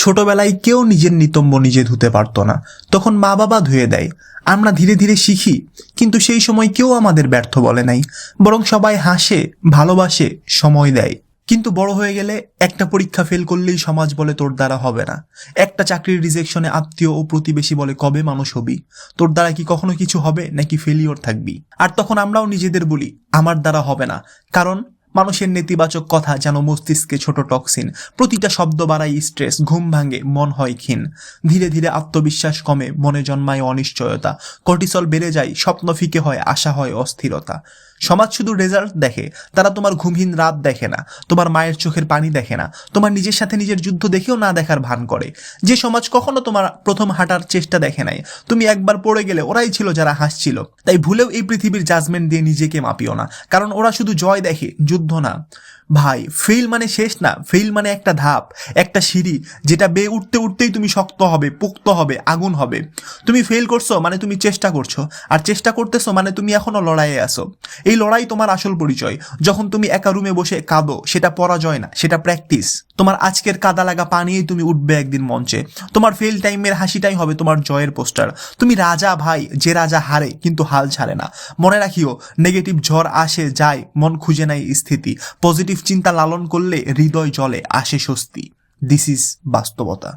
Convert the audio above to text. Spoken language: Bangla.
ছোটবেলায় কেউ নিজের নিতম্ব নিজে ধুতে পারতো না, তখন মা বাবা ধুয়ে দেয়। আমরা ধীরে ধীরে শিখি, কিন্তু সেই সময় কেউ আমাদের ব্যর্থ বলে নাই, বরং সবাই হাসে, ভালোবাসে, সময় দেয়। কিন্তু বড় হয়ে গেলে একটা পরীক্ষা ফেল করলেই সমাজ বলে তোর দ্বারা হবে না, একটা চাকরির রিজেকশনে আত্মীয় ও প্রতিবেশী বলে কবে মানুষ হবি, তোর দ্বারা কি কখনো কিছু হবে নাকি ফেলিওর থাকবি। আর তখন আমরাও নিজেদের বলি আমার দ্বারা হবে না, কারণ মানুষের নেতিবাচক কথা যেন মস্তিষ্কে ছোট টক্সিন, প্রতিটা শব্দ বাড়ায় স্ট্রেস, ঘুম ভাঙে, মন হয় ক্ষীণ। ধীরে ধীরে আত্মবিশ্বাস কমে, মনে জন্মায় অনিশ্চয়তা, কর্টিসল বেড়ে যায়, স্বপ্ন ফিকে হয়, আশা হয় অস্থিরতা। সমাজ শুধু রেজাল্ট দেখে, তারা তোমার ঘুমহীন রাত দেখে না, তোমার মায়ের চোখের পানি দেখে না, তোমার নিজের সাথে নিজের যুদ্ধ দেখেও না দেখার ভান করে। যে সমাজ কখনো তোমার প্রথম হাঁটার চেষ্টা দেখে নাই, তুমি একবার পড়ে গেলে ওরাই ছিল যারা হাসছিল। তাই ভুলেও এই পৃথিবীর জাজমেন্ট দিয়ে নিজেকে মাপিও না, কারণ ওরা শুধু জয় দেখে, যুদ্ধ না। ভাই, ফেল মানে শেষ না, ফেল মানে একটা ধাপ, একটা সিঁড়ি, যেটা বেয়ে উঠতে উঠতেই তুমি শক্ত হবে, পোক্ত হবে, আগুন হবে। তুমি ফেল করছো মানে তুমি চেষ্টা করছো, আর চেষ্টা করতেছো মানে তুমি এখনো লড়াইয়ে আসো। এই লড়াই তোমার আসল পরিচয়। যখন তুমি একা রুমে বসে কাঁদো, সেটা পরাজয় না, সেটা প্র্যাকটিস। তোমার আজকের কাদা লাগা পানিয়েই তুমি উঠবে একদিন মঞ্চে। তোমার ফেল টাইমের হাসিটাই হবে তোমার জয়ের পোস্টার। তুমি রাজা ভাই, যে রাজা হারে কিন্তু হাল ছাড়ে না। মনে রাখিও, নেগেটিভ ঝড় আসে যায়, মন খুঁজে নেয় স্থিতি। পজিটিভ চিন্তা লালন করলে হৃদয় জলে, আসে স্বস্তি। দিস ইজ বাস্তবতা।